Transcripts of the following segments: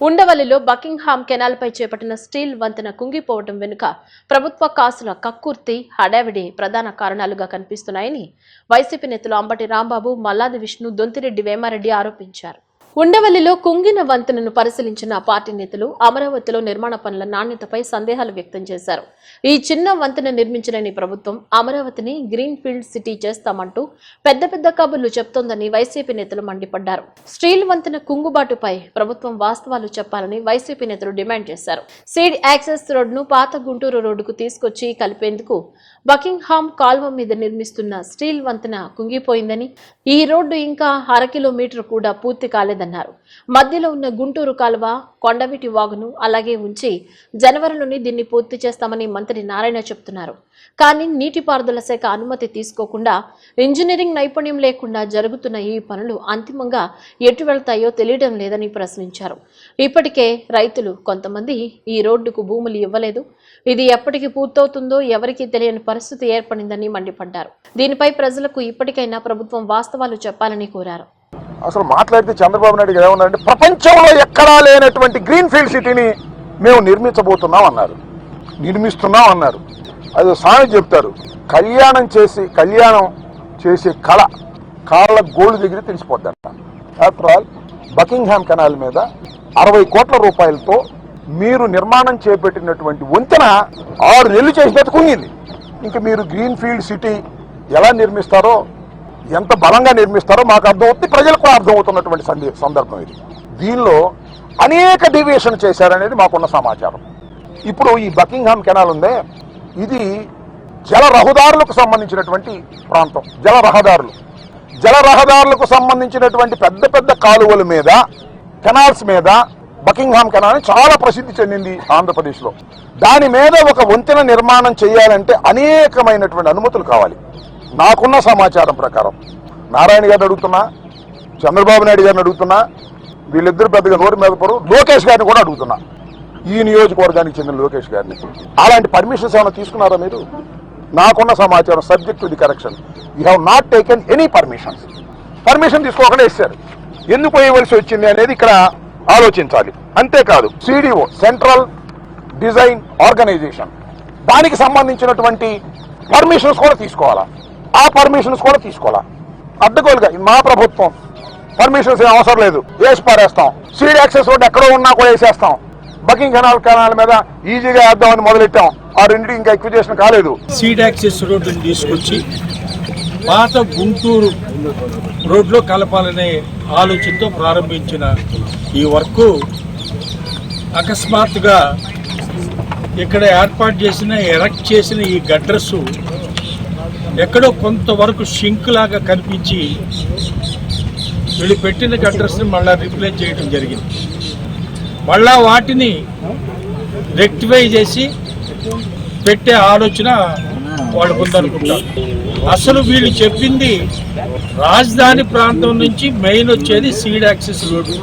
ఉండవల్లిలో Buckingham కెనాల్పై చేపట్టిన steel వంతెన కుంగిపోవడం వెనుక ప్రభుత్వ కాసుల కక్కుర్తి, హడావిడి ప్రధాన కారణాలుగా కనిపిస్తున్నాయని వైసీపీ నేతలు అంబటి రాంబాబు, మల్లాది విష్ణు, దొంతిరెడ్డి వేమారెడ్డి ఆరోపించారు. ఉండవల్లిలో కుంగిన వంతెనను పరిశీలించిన పార్టీ నేతలు అమరావతిలో నిర్మాణ పనుల నాణ్యతపై సందేహాలు వ్యక్తం చేశారు. ఈ చిన్న వంతెన నిర్మించలేని ప్రభుత్వం అమరావతిని గ్రీన్ ఫీల్డ్ సిటీ చేస్తామంటూ పెద్ద పెద్ద కబుర్లు చెప్తోందని వైసీపీ నేతలు మండిపడ్డారు. స్టీల్ వంతెన కుంగుబాటుపై ప్రభుత్వం వాస్తవాలు చెప్పాలని వైసీపీ నేతలు డిమాండ్ చేశారు. సీడ్ యాక్సెస్ రోడ్డును పాత గుంటూరు రోడ్డుకు తీసుకొచ్చి కలిపేందుకు బకింగ్హామ్ కాల్వ మీద నిర్మిస్తున్న స్టీల్ వంతెన కుంగిపోయిందని, ఈ రోడ్డు ఇంకా 1/2 కిలోమీటర్ కూడా పూర్తి కాలేదన్నారు. మధ్యలో ఉన్న గుంటూరు కాలువ, కొండవీటి వాగును అలాగే ఉంచి జనవరిలోని దీన్ని పూర్తి చేస్తామని మంత్రి నారాయణ చెబుతున్నారు. కానీ నీటిపారుదల శాఖ అనుమతి తీసుకోకుండా, ఇంజనీరింగ్ నైపుణ్యం లేకుండా జరుగుతున్న ఈ పనులు అంతిమంగా ఎటు వెళ్తాయో తెలియడం లేదని ప్రశ్నించారు. ఇప్పటికే రైతులు కొంతమంది ఈ రోడ్డుకు భూములు ఇవ్వలేదు. ఇది ఎప్పటికి పూర్తవుతుందో ఎవరికీ తెలియని పరిస్థితి ఏర్పడిందని మండిపడ్డారు. దీనిపై ప్రజలకు ఇప్పటికైనా ప్రభుత్వం వాస్తవాలు చెప్పాలని కోరారు. అసలు మాట్లాడితే చంద్రబాబు నాయుడు గారు ఏమన్నారంటే, ప్రపంచంలో ఎక్కడా లేనటువంటి గ్రీన్ ఫీల్డ్ సిటీని మేము నిర్మించబోతున్నాం అన్నారు, నిర్మిస్తున్నాం అన్నారు. అది సామెత చెప్తారు, కళ్యాణం చేసే కళ కాళ్ళ గోల్డ్ దగ్గర తెలిసిపోద్దంట. ఆఫ్టర్ ఆల్ బకింగ్హామ్ కెనాల్ మీద 60 కోట్ల రూపాయలతో మీరు నిర్మాణం చేపట్టినటువంటి వంతెన 6 నెలలు చేసినట్టు కుంగింది. ఇంకా మీరు గ్రీన్ ఫీల్డ్ సిటీ ఎలా నిర్మిస్తారో, ఎంత బలంగా నిర్మిస్తారో మాకు అర్థమవుతుంది, ప్రజలకు కూడా అర్థమవుతున్నటువంటి సందర్భం ఇది. దీనిలో అనేక డీవియేషన్ చేశారనేది మాకున్న సమాచారం. ఇప్పుడు ఈ బకింగ్హామ్ కెనాల్ ఉందే, ఇది జల రహదారులకు సంబంధించినటువంటి ప్రాంతం. జల రహదారులకు సంబంధించినటువంటి పెద్ద పెద్ద కాలువల మీద, కెనాల్స్ మీద బకింగ్హామ్ కెనాల్ చాలా ప్రసిద్ధి చెందింది ఆంధ్రప్రదేశ్లో. దాని మీద ఒక వంతెన నిర్మాణం చేయాలంటే అనేకమైనటువంటి అనుమతులు కావాలి. నాకున్న సమాచారం ప్రకారం నారాయణ గారిని అడుగుతున్నా, చంద్రబాబు నాయుడు గారిని అడుగుతున్నా, వీళ్ళిద్దరు పెద్దగా నోటి మీద పడు, లోకేష్ గారిని కూడా అడుగుతున్నా, ఈ నియోజకవర్గానికి చెందిన లోకేష్ గారిని. అలాంటి పర్మిషన్స్ ఏమైనా తీసుకున్నారా మీరు? నాకున్న సమాచారం, subject to the correction, you have not taken any permission తీసుకోకుండా ఇస్తారు. ఎందుకు వేయవలసి వచ్చింది అనేది ఇక్కడ ఆలోచించాలి. అంతేకాదు సిడిఓ, సెంట్రల్ డిజైన్ ఆర్గనైజేషన్, దానికి సంబంధించినటువంటి పర్మిషన్స్ కూడా తీసుకోవాలా. ఆ పర్మిషన్స్ కూడా తీసుకోవాలా. అడ్డగోలుగా మా ప్రభుత్వం పర్మిషన్స్ ఏం అవసరం లేదు, వేసి పారేస్తాం. సీడ్ యాక్సెస్ రోడ్ ఎక్కడో ఉన్నా కూడా వేసేస్తాం. బకింగ్హామ్ కెనాల్ మీద ఈజీగా వేద్దామని మొదలెట్టాం. ఆ రెండింటికి ఇంకా ఎక్విజేషన్ కాలేదు. సీడ్ యాక్సెస్ రోడ్డుని తీసుకొచ్చి పాత గుంటూరు రోడ్లో కలపాలనే ఆలోచనతో ప్రారంభించిన ఈ వర్క్ అకస్మాత్తుగా ఇక్కడ ఏర్పాటు చేసిన, ఎరెక్ట్ చేసిన ఈ గడ్రస్సు ఎక్కడో కొంతవరకు షింక్ లాగా కనిపించి వీళ్ళు పెట్టిన గడ్రస్ని మళ్ళీ రీప్లేస్ చేయడం జరిగింది. మళ్ళా వాటిని రెక్టిఫై చేసి పెట్టే ఆలోచన వాళ్ళకు ఉందనుకుంటారు. అసలు వీళ్ళు చెప్పింది రాజధాని ప్రాంతం నుంచి మెయిన్ వచ్చేది సీడ్ యాక్సెస్ రోడ్డు.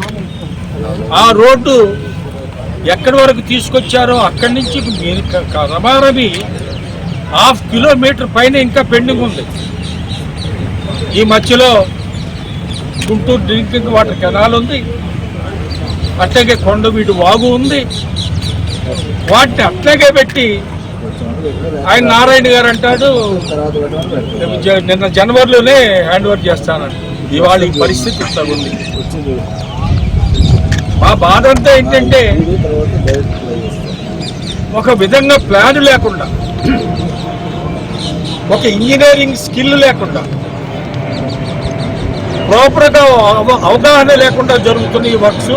ఆ రోడ్డు ఎక్కడి వరకు తీసుకొచ్చారో అక్కడి నుంచి రమారమి 1/2 కిలోమీటర్ పైన ఇంకా పెండింగ్ ఉంది. ఈ మధ్యలో గుంటూరు డ్రింకింగ్ వాటర్ కెనాల్ ఉంది, అట్లాగే కొండవీటి వాగు ఉంది. వాటిని అట్లాగే పెట్టి ఆయన నారాయణ గారు అంటాడు నిన్న జనవరిలోనే హ్యాండ్ ఓవర్ చేస్తానని. ఇవాళ ఈ పరిస్థితి ఉంది. మా బాధ అంతా ఏంటంటే, ఒక విధంగా ప్లాన్ లేకుండా, ఒక ఇంజనీరింగ్ స్కిల్ లేకుండా, ప్రాపర్గా అవగాహన లేకుండా జరుగుతున్న ఈ వర్క్స్.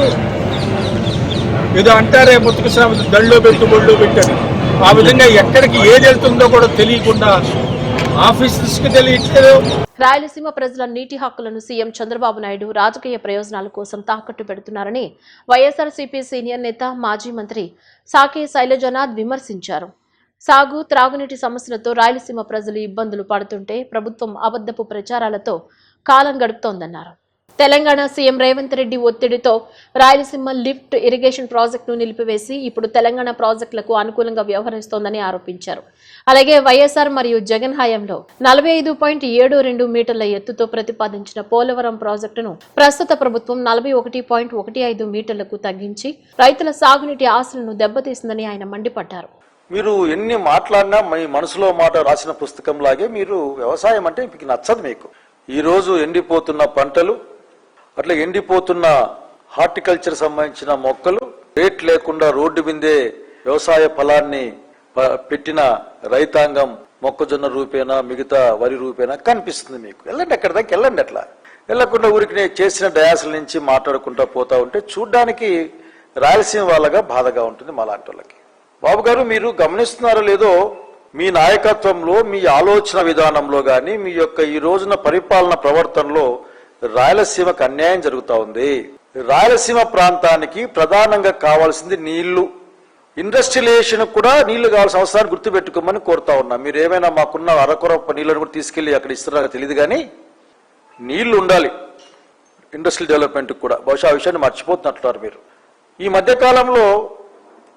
ఇది అంటారే ముతుకు సామెత, దళ్ళో పెట్టి బొళ్ళు పెట్టారు. ఆ విధంగా ఎక్కడికి ఏది వెళ్తుందో కూడా తెలియకుండా ఆఫీసర్స్కి తెలియట్లేదు. రాయలసీమ ప్రజల నీటి హక్కులను సీఎం చంద్రబాబు నాయుడు రాజకీయ ప్రయోజనాల కోసం తాకట్టు పెడుతున్నారని వైఎస్ఆర్సీపీ సీనియర్ నేత, మాజీ మంత్రి సాకే శైలజనాథ్ విమర్శించారు. సాగు, త్రాగునీటి సమస్యలతో రాయలసీమ ప్రజలు ఇబ్బందులు పడుతుంటే ప్రభుత్వం అబద్ధపు ప్రచారాలతో కాలం గడుపుతోందన్నారు. తెలంగాణ సీఎం రేవంత్ రెడ్డి ఒత్తిడితో రాయలసీమ లిఫ్ట్ ఇరిగేషన్ ప్రాజెక్టును నిలిపివేసి ఇప్పుడు తెలంగాణ ప్రాజెక్టులకు అనుకూలంగా వ్యవహరిస్తోందని ఆరోపించారు. అలాగే వైఎస్ఆర్ మరియు జగన్ హయాంలో 45.72 మీటర్ల ఎత్తుతో ప్రతిపాదించిన పోలవరం ప్రాజెక్టును ప్రస్తుత ప్రభుత్వం 41.15 మీటర్లకు తగ్గించి రైతుల సాగునీటి ఆశలను దెబ్బతీసిందని ఆయన మండిపడ్డారు. మీరు ఎన్ని మాట్లాడినా మీ మనసులో మాట రాసిన పుస్తకం లాగే మీరు వ్యవసాయం అంటే మీకు నచ్చదు. మీకు ఈరోజు ఎండిపోతున్న పంటలు, అట్లా ఎండిపోతున్న హార్టికల్చర్ సంబంధించిన మొక్కలు, రేట్ లేకుండా రోడ్డు మీదే వ్యవసాయ ఫలాన్ని పెట్టిన రైతాంగం మొక్కజొన్న రూపేనా మిగతా వరి రూపేనా కనిపిస్తుంది మీకు. వెళ్ళండి, ఎక్కడి దాకా వెళ్ళండి. అట్లా వెళ్ళకుండా ఊరికి చేసిన డయాసుల నుంచి మాట్లాడుకుంటా పోతా ఉంటే చూడ్డానికి రాయలసీమ వాళ్ళగా బాధగా ఉంటుంది మాలాంటి వాళ్ళకి. బాబు గారు, మీరు గమనిస్తున్నారో లేదో, మీ నాయకత్వంలో, మీ ఆలోచన విధానంలో కానీ, మీ యొక్క ఈ రోజున పరిపాలన ప్రవర్తనలో రాయలసీమకు అన్యాయం జరుగుతూ ఉంది. రాయలసీమ ప్రాంతానికి ప్రధానంగా కావాల్సింది నీళ్లు. ఇండస్ట్రియలైజేషన్ కూడా నీళ్లు కావాల్సిన అవసరాన్ని గుర్తుపెట్టుకోమని కోరుతా ఉన్నా. మీరు ఏమైనా మాకున్న అరకొరప్ప నీళ్ళని కూడా తీసుకెళ్లి అక్కడ ఇస్తున్నారో తెలియదు, కానీ నీళ్లు ఉండాలి ఇండస్ట్రియల్ డెవలప్మెంట్ కూడా. బహుశా ఆ విషయాన్ని మర్చిపోతున్నట్లున్నారు మీరు. ఈ మధ్యకాలంలో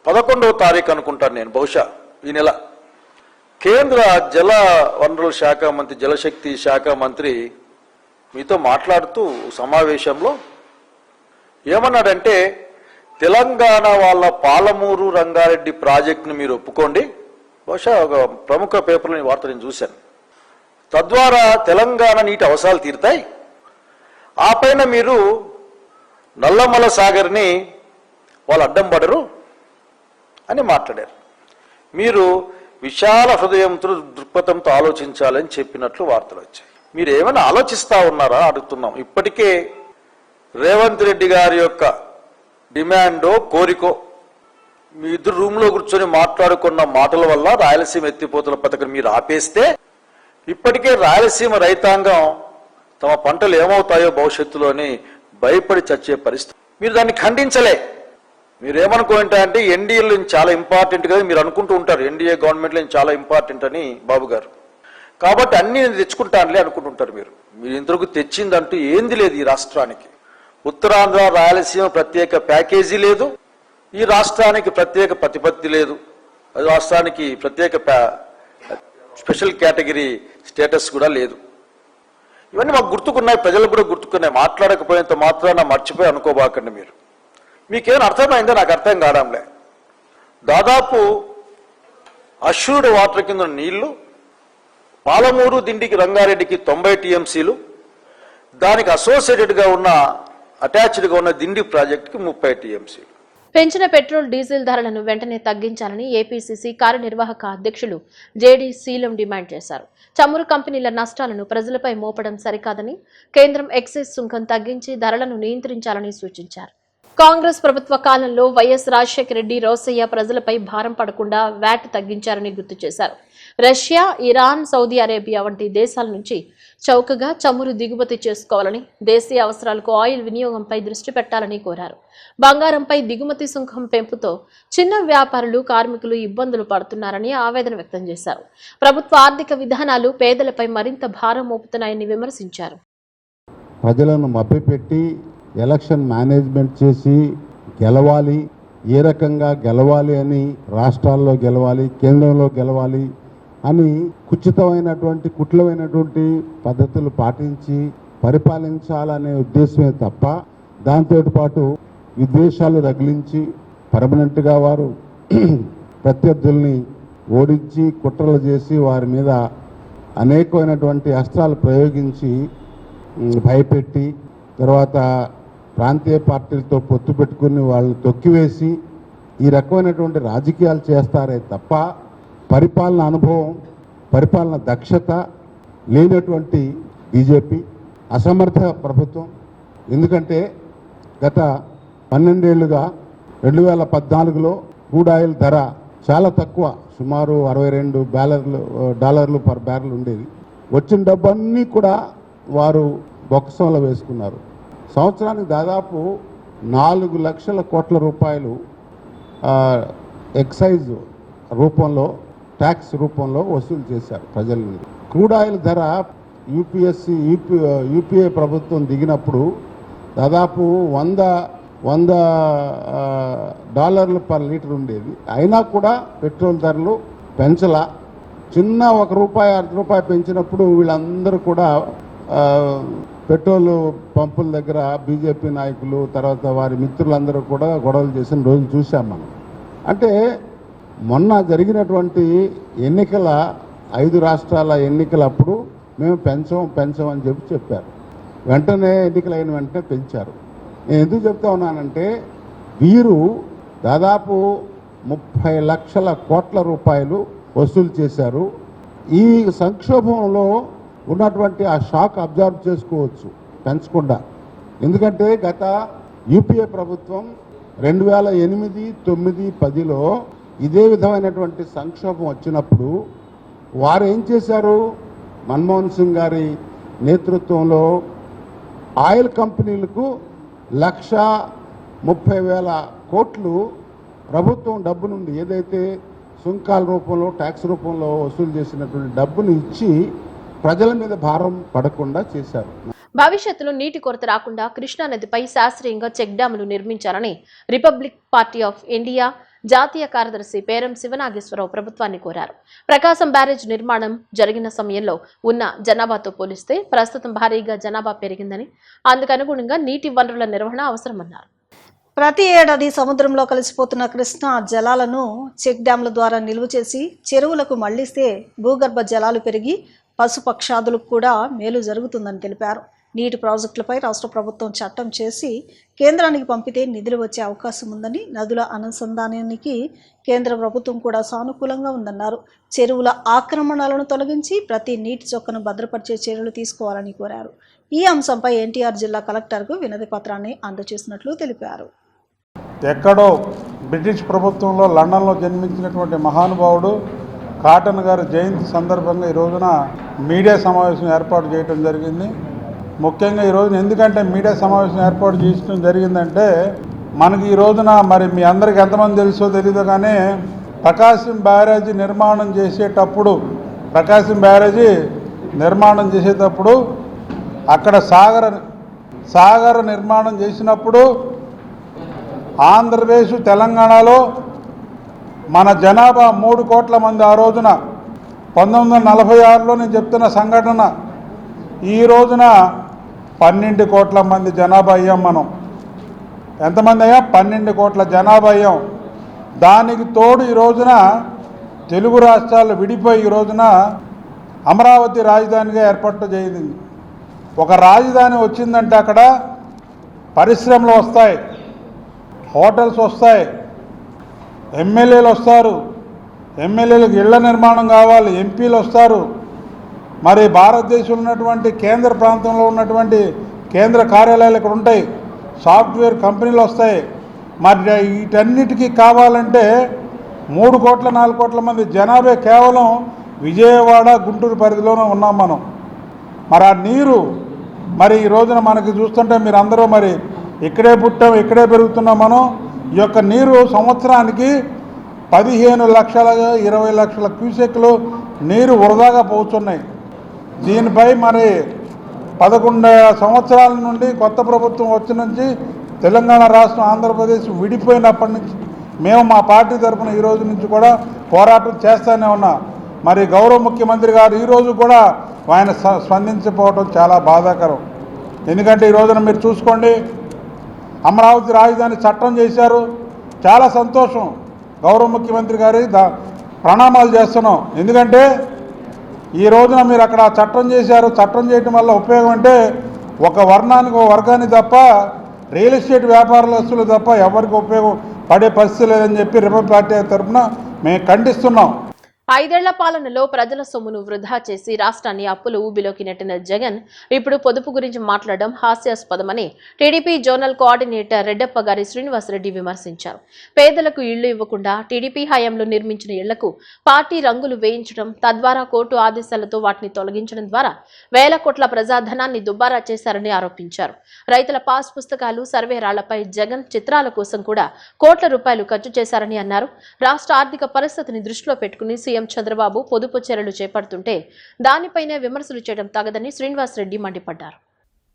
11వ తారీఖు అనుకుంటాను నేను, బహుశా ఈ నెల, కేంద్ర జల వనరుల శాఖ మంత్రి, జలశక్తి శాఖ మంత్రి మీతో మాట్లాడుతూ సమావేశంలో ఏమన్నాడంటే, తెలంగాణ వాళ్ళ పాలమూరు రంగారెడ్డి ప్రాజెక్టును మీరు ఒప్పుకోండి. బహుశా ఒక ప్రముఖ పేపర్లో ఈ వార్త నేను చూశాను. తద్వారా తెలంగాణ నీటి అవసరాలు తీరుతాయి. ఆ పైన మీరు నల్లమల సాగర్ని వాళ్ళు అడ్డం పడరు అని మాట్లాడారు. మీరు విశాల హృదయంతో, దృక్పథంతో ఆలోచించాలని చెప్పినట్లు వార్తలు వచ్చాయి. మీరు ఏమైనా ఆలోచిస్తా ఉన్నారా అడుగుతున్నాం. ఇప్పటికే రేవంత్ రెడ్డి గారి యొక్క డిమాండో కోరికో మీ ఇద్దరు రూమ్లో కూర్చొని మాట్లాడుకున్న మాటల వల్ల రాయలసీమ ఎత్తిపోతల పథకం మీరు ఆపేస్తే ఇప్పటికే రాయలసీమ రైతాంగం తమ పంటలు ఏమవుతాయో భవిష్యత్తులోని భయపడి చచ్చే పరిస్థితి. మీరు దాన్ని ఖండించలే. మీరేమనుకుంటా అంటే ఎన్డీఏలో చాలా ఇంపార్టెంట్ కదా మీరు అనుకుంటూ ఉంటారు, ఎన్డీఏ గవర్నమెంట్లో చాలా ఇంపార్టెంట్ అని బాబు గారు. కాబట్టి అన్ని నేను తెచ్చుకుంటానులే అనుకుంటుంటారు మీరు. మీరు ఇంతవరకు తెచ్చిందంటూ ఏంది లేదు ఈ రాష్ట్రానికి. ఉత్తరాంధ్ర, రాయలసీమ ప్రత్యేక ప్యాకేజీ లేదు, ఈ రాష్ట్రానికి ప్రత్యేక ప్రతిపత్తి లేదు, రాష్ట్రానికి ప్రత్యేక స్పెషల్ కేటగిరీ స్టేటస్ కూడా లేదు. ఇవన్నీ మాకు గుర్తుకున్నాయి, ప్రజలకు కూడా గుర్తుకున్నాయి. మాట్లాడకపోయినంత మాత్రాన మర్చిపోయి అనుకోబాకండి మీరు. మీకేమైనా అర్థమైందో నాకు అర్థం కావడంలే. దాదాపు అష్యూర్డ్ వాటర్ కింద నీళ్లు పాలమూరు, దిండికి, రంగారెడ్డికి 90 టీఎంసీలు, దానికి అసోసియేటెడ్గా ఉన్న అటాచ్డ్గా ఉన్న దిండి ప్రాజెక్టుకి 30 టీఎంసీలు. పెంచిన పెట్రోల్, డీజిల్ ధరలను వెంటనే తగ్గించాలని ఏపీసీసీ కార్యనిర్వాహక అధ్యక్షులు జేడీ శీలం డిమాండ్ చేశారు. చమురు కంపెనీల నష్టాలను ప్రజలపై మోపడం సరికాదని, కేంద్రం ఎక్సైజ్ సుంకం తగ్గించి ధరలను నియంత్రించాలని సూచించారు. కాంగ్రెస్ ప్రభుత్వ కాలంలో వైఎస్ రాజశేఖర రెడ్డి, రోసయ్య ప్రజలపై భారం పడకుండా వ్యాట్ తగ్గించారని గుర్తు చేశారు. రష్యా, ఇరాన్, సౌదీ అరేబియా వంటి దేశాల నుంచి చౌకగా చమురు దిగుమతి చేసుకోవాలని, దేశీయ అవసరాలకు ఆయిల్ వినియోగంపై దృష్టి పెట్టాలని కోరారు. బంగారంపై దిగుమతి సుంకం పెంపుతో చిన్న వ్యాపారులు, కార్మికులు ఇబ్బందులు పడుతున్నారని ఆవేదన వ్యక్తం చేశారు. ప్రభుత్వ ఆర్థిక విధానాలు పేదలపై మరింత భారం మోపుతున్నాయని విమర్శించారు. ప్రజలను మభ్యపెట్టి ఎలక్షన్ మేనేజ్మెంట్ చేసి గెలవాలి, ఏ రకంగా గెలవాలి అని, రాష్ట్రాల్లో గెలవాలి, కేంద్రంలో గెలవాలి అని కుచితమైనటువంటి, కుట్లమైనటువంటి పద్ధతులు పాటించి పరిపాలించాలనే ఉద్దేశమే తప్ప దాంతో పాటు విద్వేషాలు రగిలించి పర్మనెంట్గా వారు ప్రత్యర్థుల్ని ఓడించి కుట్రలు చేసి వారి మీద అనేకమైనటువంటి అస్త్రాలు ప్రయోగించి భయపెట్టి తర్వాత ప్రాంతీయ పార్టీలతో పొత్తు పెట్టుకుని వాళ్ళు తొక్కివేసి ఈ రకమైనటువంటి రాజకీయాలు చేస్తారే తప్ప పరిపాలన అనుభవం, పరిపాలన దక్షత లేనటువంటి బీజేపీ, అసమర్థ ప్రభుత్వం. ఎందుకంటే గత 12 ఏళ్లుగా 2014లో క్రూడ్ ఆయిల్ ధర చాలా తక్కువ, సుమారు $62 పర్ బ్యారెల్ ఉండేది. వచ్చిన డబ్బన్నీ కూడా వారు బొక్కసంలో వేసుకున్నారు. సంవత్సరానికి దాదాపు 4 లక్షల కోట్ల రూపాయలు ఎక్సైజ్ రూపంలో, ట్యాక్స్ రూపంలో వసూలు చేశారు ప్రజల నుండి. క్రూడ్ ఆయిల్ ధర యూపీఏ ప్రభుత్వం దిగినప్పుడు దాదాపు 100 డాలర్లు పర్ లీటర్ ఉండేది. అయినా కూడా పెట్రోల్ ధరలు పెంచలా. చిన్న ₹1 ₹2 పెంచినప్పుడు వీళ్ళందరూ కూడా పెట్రోల్ పంపుల దగ్గర బీజేపీ నాయకులు తర్వాత వారి మిత్రులందరూ కూడా గొడవలు చేసిన రోజులు చూసాం మనం. అంటే మొన్న జరిగినటువంటి ఎన్నికల 5 రాష్ట్రాల ఎన్నికలప్పుడు మేము పెంచం అని చెప్పారు. వెంటనే ఎన్నికలైన వెంటనే పెంచారు. నేను ఎందుకు చెప్తా ఉన్నానంటే వీరు దాదాపు 30 లక్షల కోట్ల రూపాయలు వసూలు చేశారు. ఈ సంక్షోభంలో ఉన్నటువంటి ఆ షాక్ అబ్జర్వ్ చేసుకోవచ్చు పెంచకుండా. ఎందుకంటే గత యూపీఏ ప్రభుత్వం 2008, 9, 10లో ఇదే విధమైనటువంటి సంక్షోభం వచ్చినప్పుడు వారు ఏం చేశారు? మన్మోహన్ సింగ్ గారి నేతృత్వంలో ఆయిల్ కంపెనీలకు 1,30,000 కోట్లు ప్రభుత్వం డబ్బు నుండి ఏదైతే సుంకాల రూపంలో ట్యాక్స్ రూపంలో వసూలు చేసినటువంటి డబ్బును ఇచ్చి ప్రజల మీద భారం పడకుండా చేశారు. భవిష్యత్తులో నీటి కొరత రాకుండా కృష్ణానదిపై శాస్త్రీయంగా చెక్ డ్యాములు నిర్మించాలని రిపబ్లిక్ పార్టీ ఆఫ్ ఇండియా జాతీయ కార్యదర్శి పేరం శివనాగేశ్వరరావు ప్రభుత్వాన్ని కోరారు. ప్రకాశం బ్యారేజ్ నిర్మాణం జరిగిన సమయంలో ఉన్న జనాభాతో పోలిస్తే ప్రస్తుతం భారీగా జనాభా పెరిగిందని, అందుకనుగుణంగా నీటి వనరుల నిర్వహణ అవసరమన్నారు. ప్రతి ఏడాది సముద్రంలో కలిసిపోతున్న కృష్ణా జలాలను చెక్ డ్యాంల ద్వారా నిల్వ చేసి చెరువులకు మళ్లిస్తే భూగర్భ జలాలు పెరిగి పశుపక్షాదులకు కూడా మేలు జరుగుతుందని తెలిపారు. నీటి ప్రాజెక్టులపై రాష్ట్ర ప్రభుత్వం చట్టం చేసి కేంద్రానికి పంపితే నిధులు వచ్చే అవకాశం ఉందని, నదుల అనుసంధానానికి కేంద్ర ప్రభుత్వం కూడా సానుకూలంగా ఉందన్నారు. చెరువుల ఆక్రమణలను తొలగించి ప్రతి నీటి చొక్కను భద్రపరిచే చర్యలు తీసుకోవాలని కోరారు. ఈ అంశంపై ఎన్టీఆర్ జిల్లా కలెక్టర్కు వినతి పత్రాన్ని అందజేసినట్లు తెలిపారు. ఎక్కడో బ్రిటిష్ ప్రభుత్వంలో లండన్లో జన్మించినటువంటి మహానుభావుడు కాటన్ గారి జయంతి సందర్భంగా ఈ రోజున మీడియా సమావేశం ఏర్పాటు చేయడం జరిగింది. ముఖ్యంగా ఈ రోజున ఎందుకంటే మీడియా సమావేశం ఏర్పాటు చేయడం జరిగిందంటే మనకి ఈ రోజున మరి మీ అందరికీ ఎంతమంది తెలుసో తెలియదు కానీ ప్రకాశం బ్యారేజీ నిర్మాణం చేసేటప్పుడు అక్కడ సాగర నిర్మాణం చేసినప్పుడు ఆంధ్రప్రదేశ్ తెలంగాణలో మన జనాభా 3 కోట్ల మంది. ఆ రోజున 1946లో నేను చెప్తున్న సంఘటన. ఈ రోజున 12 కోట్ల మంది జనాభా అయ్యాం మనం. ఎంతమంది అయ్యాం? 12 కోట్ల జనాభా అయ్యాం. దానికి తోడు ఈ రోజున తెలుగు రాష్ట్రాలు విడిపోయి ఈ రోజున అమరావతి రాజధానిగా ఏర్పాటు చేయింది. ఒక రాజధాని వచ్చిందంటే అక్కడ పరిశ్రమలు వస్తాయి, హోటల్స్ వస్తాయి, ఎమ్మెల్యేలు వస్తారు, ఎమ్మెల్యేలకు ఇళ్ల నిర్మాణం కావాలి, ఎంపీలు వస్తారు. మరి భారతదేశంలో ఉన్నటువంటి కేంద్ర ప్రాంతంలో ఉన్నటువంటి కేంద్ర కార్యాలయాలు ఇక్కడ ఉంటాయి, సాఫ్ట్వేర్ కంపెనీలు వస్తాయి. మరి వీటన్నిటికీ కావాలంటే 3 కోట్ల 4 కోట్ల మంది జనాభా కేవలం విజయవాడ గుంటూరు పరిధిలోనే ఉన్నాం మనం. మరి ఆ నీరు మరి ఈ రోజున మనకి చూస్తుంటే మీరు అందరూ మరి ఇక్కడే పుట్టాం, ఇక్కడే పెరుగుతున్నాం మనం. ఈ యొక్క నీరు సంవత్సరానికి 15 లక్షల 20 లక్షల క్యూసెక్లు నీరు వృధాగా పోతున్నాయి. దీనిపై మరి 11 సంవత్సరాల నుండి కొత్త ప్రభుత్వం వచ్చిన నుంచి తెలంగాణ రాష్ట్రం ఆంధ్రప్రదేశ్ విడిపోయినప్పటి నుంచి మేము మా పార్టీ తరఫున ఈ రోజు నుంచి కూడా పోరాటం చేస్తూనే ఉన్నాం. మరి గౌరవ ముఖ్యమంత్రి గారు ఈరోజు కూడా ఆయన స్పందించకపోవడం చాలా బాధాకరం. ఎందుకంటే ఈ రోజున మీరు చూసుకోండి, అమరావతి రాజధాని చట్టం చేశారు, చాలా సంతోషం. గౌరవ ముఖ్యమంత్రి గారి ప్రణామాలు చేస్తున్నాం. ఎందుకంటే ఈ రోజున మీరు అక్కడ చట్టం చేశారు. చట్టం చేయడం వల్ల ఉపయోగం అంటే ఒక వర్గానికి తప్ప రియల్ ఎస్టేట్ వ్యాపారస్తులు తప్ప ఎవరికి ఉపయోగం పడే పరిస్థితి లేదని చెప్పి రిపబ్లిక్ పార్టీ తరఫున మేము ఖండిస్తున్నాం. 5 ఏళ్ల పాలనలో ప్రజల సొమ్మును వృధా చేసి రాష్ట్రాన్ని అప్పుల ఊబిలోకి నెట్టిన జగన్ ఇప్పుడు పొదుపు గురించి మాట్లాడడం హాస్యాస్పదమని టీడీపీ జోనల్ కోఆర్డినేటర్ రెడ్డప్ప గారి శ్రీనివాసరెడ్డి విమర్శించారు. పేదలకు ఇళ్లు ఇవ్వకుండా టీడీపీ హయాంలో నిర్మించిన ఇళ్లకు పార్టీ రంగులు వేయించడం, తద్వారా కోర్టు ఆదేశాలతో వాటిని తొలగించడం ద్వారా వేల కోట్ల ప్రజాధనాన్ని దుబ్బారా చేశారని ఆరోపించారు. రైతుల పాస్ పుస్తకాలు, సర్వే రాళ్లపై జగన్ చిత్రాల కోసం కూడా కోట్ల రూపాయలు ఖర్చు చేశారని అన్నారు. రాష్ట్ర ఆర్థిక పరిస్థితిని దృష్టిలో పెట్టుకుని సీఎం చంద్రబాబు పొదుపు చర్యలు చేపడుతుంటే దానిపైనే విమర్శలు చేయడం తగదని శ్రీనివాసరెడ్డి మండిపడ్డారు.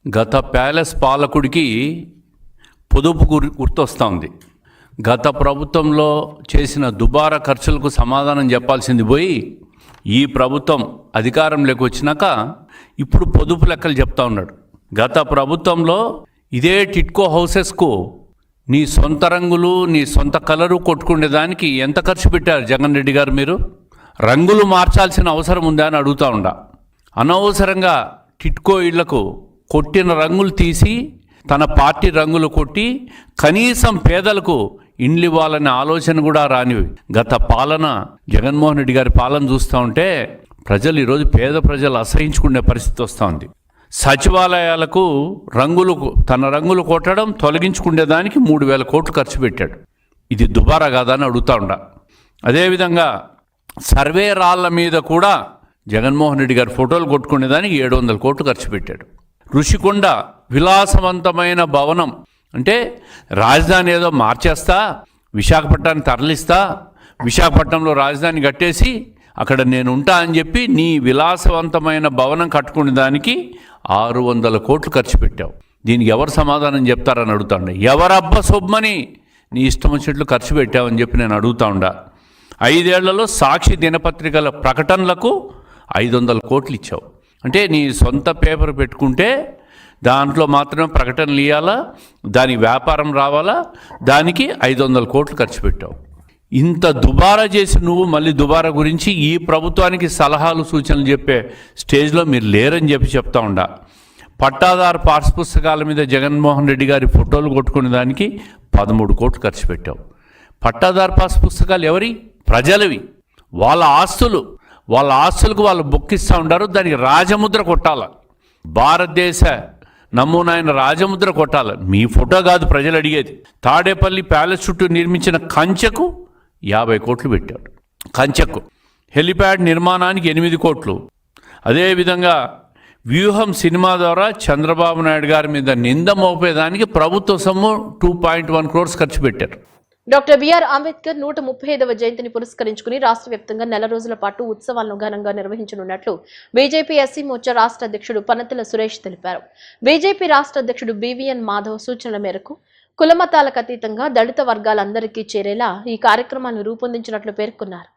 గత ప్యాలెస్ పాలకుడికి పొదుపు గుర్తొస్తూ ఉంది. గత ప్రభుత్వంలో చేసిన దుబారా ఖర్చులకు సమాధానం చెప్పాల్సింది పోయి ఈ ప్రభుత్వం అధికారంలోకి వచ్చినాక ఇప్పుడు పొదుపు లెక్కలు చెప్తా ఉన్నాడు. గత ప్రభుత్వంలో ఇదే టిట్కో హౌసెస్కు నీ సొంత రంగులు నీ సొంత కలరు కొట్టుకునేదానికి ఎంత ఖర్చు పెట్టారు జగన్ రెడ్డి గారు? మీరు రంగులు మార్చాల్సిన అవసరం ఉందా అని అడుగుతూ ఉండా. అనవసరంగా టిట్కో ఇళ్లకు కొట్టిన రంగులు తీసి తన పార్టీ రంగులు కొట్టి కనీసం పేదలకు ఇండ్లు ఇవ్వాలనే ఆలోచన కూడా రానివి. గత పాలన జగన్మోహన్ రెడ్డి గారి పాలన చూస్తూ ఉంటే ప్రజలు ఈరోజు పేద ప్రజలు అసహించుకునే పరిస్థితి వస్తూ ఉంది. సచివాలయాలకు తన రంగులు కొట్టడం తొలగించుకునేదానికి 3,000 కోట్లు ఖర్చు పెట్టాడు. ఇది దుబారా కాదా అని అడుగుతూ ఉండా. అదేవిధంగా సర్వే రాళ్ల మీద కూడా జగన్మోహన్ రెడ్డి గారి ఫోటోలు కొట్టుకునేదానికి 700 కోట్లు ఖర్చు పెట్టాడు. ఋషికొండ విలాసవంతమైన భవనం అంటే రాజధాని ఏదో మార్చేస్తా, విశాఖపట్నాన్ని తరలిస్తా, విశాఖపట్నంలో రాజధాని కట్టేసి అక్కడ నేను ఉంటా అని చెప్పి నీ విలాసవంతమైన భవనం కట్టుకునే దానికి 600 కోట్లు ఖర్చు పెట్టావు. దీనికి ఎవరు సమాధానం చెప్తారని అడుగుతాండ. ఎవరబ్బ సొమ్మని నీ ఇష్టం వచ్చినట్లు ఖర్చు పెట్టావని చెప్పి నేను అడుగుతా ఉండా. 5 ఏళ్లలో సాక్షి దినపత్రికల ప్రకటనలకు 500 కోట్లు ఇచ్చావు. అంటే నీ సొంత పేపర్ పెట్టుకుంటే దాంట్లో మాత్రమే ప్రకటనలు ఇవ్వాలా, దాని వ్యాపారం రావాలా, దానికి 500 కోట్లు ఖర్చు పెట్టావు. ఇంత దుబారా చేసి నువ్వు మళ్ళీ దుబారా గురించి ఈ ప్రభుత్వానికి సలహాలు సూచనలు చెప్పే స్టేజ్లో మీరు లేరని చెప్పి చెప్తా ఉండా. పట్టాదారు పాస్ పుస్తకాల మీద జగన్మోహన్ రెడ్డి గారి ఫోటోలు కొట్టుకునే దానికి 13 కోట్లు ఖర్చు పెట్టావు. పట్టాదారు పాస్ పుస్తకాలు ఎవరి? ప్రజలవి. వాళ్ళ ఆస్తులకు వాళ్ళు బొక్కిస్తూ ఉంటారు. దానికి రాజముద్ర కొట్టాల, భారతదేశ నమూనా అయిన రాజముద్ర కొట్టాల. మీ ఫోటో కాదు ప్రజలు అడిగేది. తాడేపల్లి ప్యాలెస్ చుట్టూ నిర్మించిన కంచెకు 50 కోట్లు పెట్టాడు. కంచెకు. హెలిప్యాడ్ నిర్మాణానికి 8 కోట్లు. అదేవిధంగా వ్యూహం సినిమా ద్వారా చంద్రబాబు నాయుడు గారి మీద నింద మోపేదానికి ప్రభుత్వ సొమ్ము 2.1 crores ఖర్చు పెట్టారు. డాక్టర్ బిఆర్ అంబేద్కర్ 135వ జయంతిని పురస్కరించుకుని రాష్ట్ర వ్యాప్తంగా 4 రోజుల పాటు ఉత్సవాలను ఘనంగా నిర్వహించనున్నట్లు బీజేపీ ఎస్సీ మోర్చా రాష్ట్ర అధ్యక్షుడు పనతల సురేష్ తెలిపారు. బీజేపీ రాష్ట్ర అధ్యక్షుడు బివిఎన్ మాధవ్ సూచనల మేరకు కులమతాలకు అతీతంగా దళిత వర్గాలందరికీ చేరేలా ఈ కార్యక్రమాన్ని రూపొందించినట్లు పేర్కొన్నారు.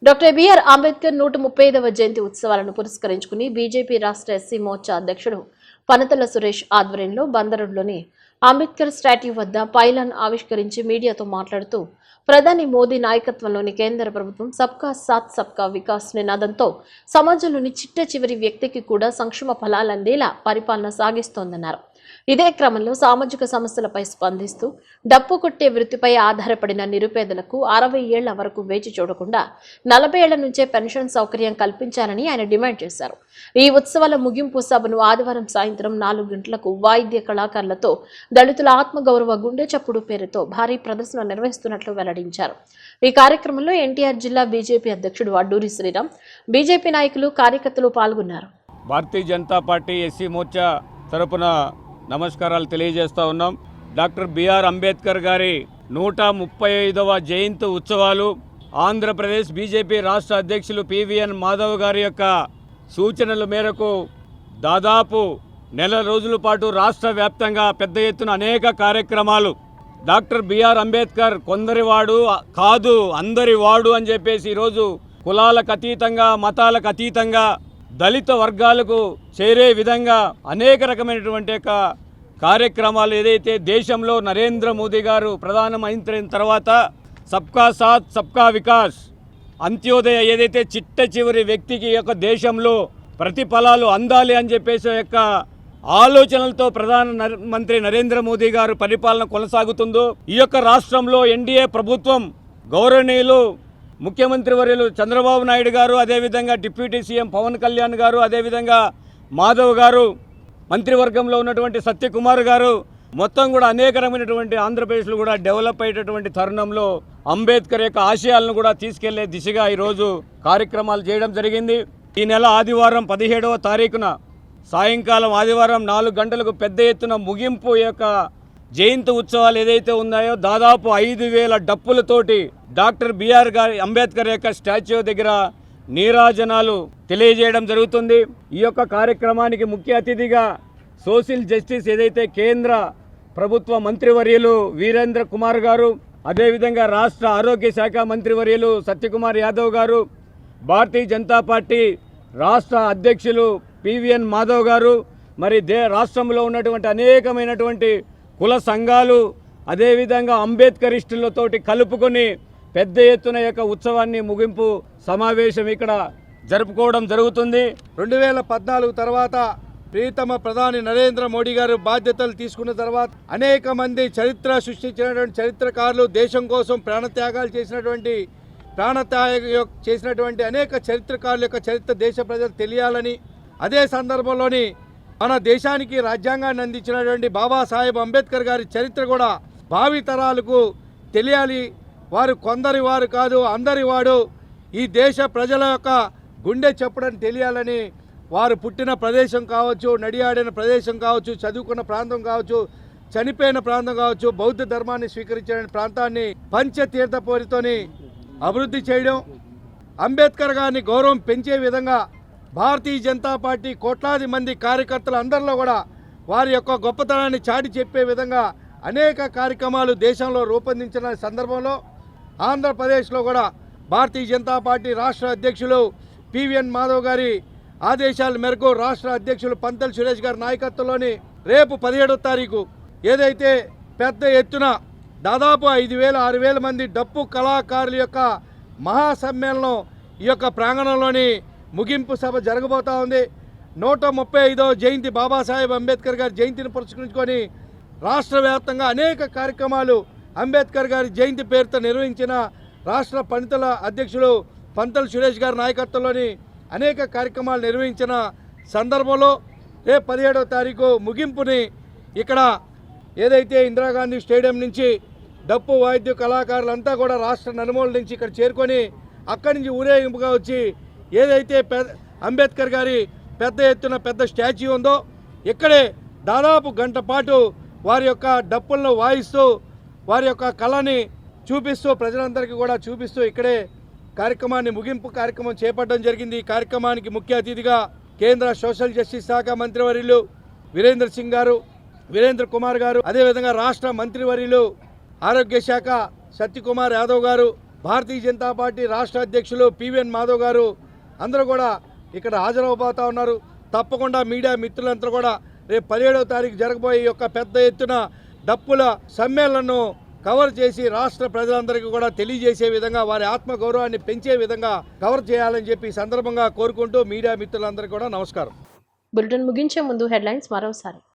డాక్టర్ బిఆర్ అంబేద్కర్ 135వ జయంతి ఉత్సవాలను పురస్కరించుకుని బీజేపీ రాష్ట్ర ఎస్సీ మోర్చా అధ్యక్షుడు పనతల సురేష్ ఆధ్వర్యంలో బందరులోని అంబేద్కర్ స్టాట్యూ వద్ద పైలాన్ ఆవిష్కరించి మీడియాతో మాట్లాడుతూ ప్రధాని మోదీ నాయకత్వంలోని కేంద్ర ప్రభుత్వం సబ్కా సాత్ సబ్కా వికాస్ నినాదంతో సమాజంలోని చిట్ట చివరి వ్యక్తికి కూడా సంక్షేమ ఫలాలు అందేలా పరిపాలన సాగిస్తోందన్నారు. ఇదే క్రమంలో సామాజిక సమస్యలపై స్పందిస్తూ డప్పు కొట్టే వృత్తిపై ఆధారపడిన నిరుపేదలకు 60 ఏళ్ల వరకు వేచి చూడకుండా 40 ఏళ్ల నుంచే పెన్షన్ సౌకర్యం కల్పించాలని ఆయన డిమాండ్ చేశారు. ఈ ఉత్సవాల ముగింపు సభను ఆదివారం సాయంత్రం 4 గంటలకు వాయిద్య కళాకారులతో దళితుల ఆత్మగౌరవ గుండె చప్పుడు పేరుతో భారీ ప్రదర్శన నిర్వహిస్తున్నట్లు వెల్లడించారు. ఈ కార్యక్రమంలో ఎన్టీఆర్ జిల్లా బీజేపీ అధ్యక్షుడు అడ్డూరి శ్రీరామ్, బీజేపీ నాయకులు, కార్యకర్తలు పాల్గొన్నారు. భారతీయ జనతా పార్టీ ఎస్సీ మోర్చా తరపున నమస్కారాలు తెలియజేస్తూ ఉన్నాం. డాక్టర్ బిఆర్ అంబేద్కర్ గారి 135వ జయంతి ఉత్సవాలు ఆంధ్రప్రదేశ్ బీజేపీ రాష్ట్ర అధ్యక్షులు పివిఎన్ మాధవ్ గారి యొక్క సూచనల మేరకు దాదాపు 4 రోజుల పాటు రాష్ట్ర వ్యాప్తంగా పెద్ద ఎత్తున అనేక కార్యక్రమాలు. డాక్టర్ బిఆర్ అంబేద్కర్ కొందరివాడు కాదు అందరివాడు అని చెప్పేసి ఈరోజు కులాలకు అతీతంగా, మతాలకు అతీతంగా దళిత వర్గాలకు చేరే విధంగా అనేక రకమైనటువంటి కార్యక్రమాలు ఏదైతే దేశంలో నరేంద్ర మోదీ గారు ప్రధానమంత్రి తర్వాత సబ్కా సాత్ సబ్కా వికాస్ అంత్యోదయ ఏదైతే చిట్ట చివరి వ్యక్తికి యొక్క దేశంలో ప్రతిఫలాలు అందాలి అని చెప్పేసి యొక్క ఆలోచనలతో ప్రధానమంత్రి నరేంద్ర మోదీ గారు పరిపాలన కొనసాగుతుందో ఈ యొక్క రాష్ట్రంలో ఎన్డీఏ ప్రభుత్వం గౌరవనీయులు ముఖ్యమంత్రి వర్యులు చంద్రబాబు నాయుడు గారు, అదేవిధంగా డిప్యూటీ సీఎం పవన్ కళ్యాణ్ గారు, అదేవిధంగా మాధవ్ గారు, మంత్రివర్గంలో ఉన్నటువంటి సత్యకుమార్ గారు మొత్తం కూడా అనేక రకమైనటువంటి ఆంధ్రప్రదేశ్లో కూడా డెవలప్ అయ్యేటటువంటి తరుణంలో అంబేద్కర్ యొక్క ఆశయాలను కూడా తీసుకెళ్లే దిశగా ఈరోజు కార్యక్రమాలు చేయడం జరిగింది. ఈ నెల ఆదివారం 17వ తారీఖున సాయంకాలం ఆదివారం 4 గంటలకు పెద్ద ఎత్తున ముగింపు యొక్క జయంతి ఉత్సవాలు ఏదైతే ఉన్నాయో దాదాపు 5,000 డప్పులతోటి డాక్టర్ బిఆర్ అంబేద్కర్ యొక్క స్టాచ్యూ దగ్గర నీరాజనాలు తెలియజేయడం జరుగుతుంది. ఈ యొక్క కార్యక్రమానికి ముఖ్య అతిథిగా సోషల్ జస్టిస్ ఏదైతే కేంద్ర ప్రభుత్వ మంత్రివర్యులు వీరేంద్ర కుమార్ గారు, అదేవిధంగా రాష్ట్ర ఆరోగ్య శాఖ మంత్రివర్యులు సత్యకుమార్ యాదవ్ గారు, భారతీయ జనతా పార్టీ రాష్ట్ర అధ్యక్షులు పివిఎన్ మాధవ్ గారు, మరి రాష్ట్రంలో ఉన్నటువంటి అనేకమైనటువంటి కుల సంఘాలు, అదేవిధంగా అంబేద్కరిస్టులతోటి కలుపుకొని పెద్ద ఎత్తున యొక్క ఉత్సవాన్ని ముగింపు సమావేశం ఇక్కడ జరుపుకోవడం జరుగుతుంది. 2014 తర్వాత ప్రియతమ ప్రధాని నరేంద్ర మోడీ గారు బాధ్యతలు తీసుకున్న తర్వాత అనేక మంది చరిత్ర సృష్టించినటువంటి చరిత్రకారులు, దేశం కోసం ప్రాణత్యాగాలు చేసినటువంటి అనేక చరిత్రకారుల యొక్క చరిత్ర దేశ ప్రజలు తెలియాలని, అదే సందర్భంలోని మన దేశానికి రాజ్యాంగాన్ని అందించినటువంటి బాబాసాహెబ్ అంబేద్కర్ గారి చరిత్ర కూడా భావి తరాలకు తెలియాలి. వారు కొందరి వారు కాదు, అందరి వాడు, ఈ దేశ ప్రజల యొక్క గుండె చెప్పడం తెలియాలని వారు పుట్టిన ప్రదేశం కావచ్చు, నడియాడిన ప్రదేశం కావచ్చు, చదువుకున్న ప్రాంతం కావచ్చు, చనిపోయిన ప్రాంతం కావచ్చు, బౌద్ధ ధర్మాన్ని స్వీకరించిన ప్రాంతాన్ని పంచతీర్థపోరితోని అభివృద్ధి చేయడం, అంబేద్కర్ గారిని గౌరవం పెంచే విధంగా భారతీయ జనతా పార్టీ కోట్లాది మంది కార్యకర్తలు అందరిలో కూడా వారి యొక్క గొప్పతనాన్ని చాటి చెప్పే విధంగా అనేక కార్యక్రమాలు దేశంలో రూపొందించిన సందర్భంలో ఆంధ్రప్రదేశ్లో కూడా భారతీయ జనతా పార్టీ రాష్ట్ర అధ్యక్షులు పివిఎన్ మాధవ్ గారి ఆదేశాల మేరకు రాష్ట్ర అధ్యక్షులు పంతల్ సురేష్ గారి నాయకత్వంలోని రేపు 17వ తారీఖు ఏదైతే పెద్ద ఎత్తున దాదాపు 5,000-6,000 మంది డప్పు కళాకారుల యొక్క మహాసమ్మేళనం ఈ యొక్క ప్రాంగణంలోని ముగింపు సభ జరగబోతా ఉంది. 135వ జయంతి బాబాసాహెబ్ అంబేద్కర్ గారి జయంతిని పురస్కరించుకొని రాష్ట్ర వ్యాప్తంగా అనేక కార్యక్రమాలు అంబేద్కర్ గారి జయంతి పేరుతో నిర్వహించిన రాష్ట్ర పండితుల అధ్యక్షులు పంతల్ సురేష్ గారి నాయకత్వంలోని అనేక కార్యక్రమాలు నిర్వహించిన సందర్భంలో రేపు 17వ తారీఖు ముగింపుని ఇక్కడ ఏదైతే ఇందిరాగాంధీ స్టేడియం నుంచి డప్పు వాయిద్య కళాకారులంతా కూడా రాష్ట్ర నలుమూల నుంచి ఇక్కడ చేరుకొని అక్కడి నుంచి ఊరేగింపుగా వచ్చి ఏదైతే అంబేద్కర్ గారి పెద్ద ఎత్తున పెద్ద స్టాచ్యూ ఉందో ఇక్కడే దాదాపు గంట పాటు వారి యొక్క డప్పులను వాయిస్తూ వారి యొక్క కళని చూపిస్తూ ప్రజలందరికీ కూడా చూపిస్తూ ఇక్కడే కార్యక్రమాన్ని ముగింపు కార్యక్రమం చేపట్టడం జరిగింది. ఈ కార్యక్రమానికి ముఖ్య అతిథిగా కేంద్ర సోషల్ జస్టిస్ శాఖ మంత్రివర్యులు వీరేంద్ర కుమార్ గారు, అదేవిధంగా రాష్ట్ర మంత్రివర్యులు ఆరోగ్య శాఖ సత్యకుమార్ యాదవ్ గారు, భారతీయ జనతా పార్టీ రాష్ట్ర అధ్యక్షులు పివిఎన్ మాధవ్ గారు అందరూ కూడా ఇక్కడ హాజరవబోతా ఉన్నారు. తప్పకుండా మీడియా మిత్రులంతా కూడా రేపు 17వ తారీఖు జరగబోయే యొక్క పెద్ద ఎత్తున డప్పుల సమ్మేళనను కవర్ చేసి రాష్ట్ర ప్రజలందరికీ కూడా తెలియజేసే విధంగా వారి ఆత్మగౌరవాన్ని పెంచే విధంగా కవర్ చేయాలని చెప్పి సందర్భంగా కోరుకుంటూ మీడియా మిత్రులందరికీ కూడా నమస్కారం. బులెటిన్ ముగించే ముందు హెడ్లైన్స్ మరోసారి.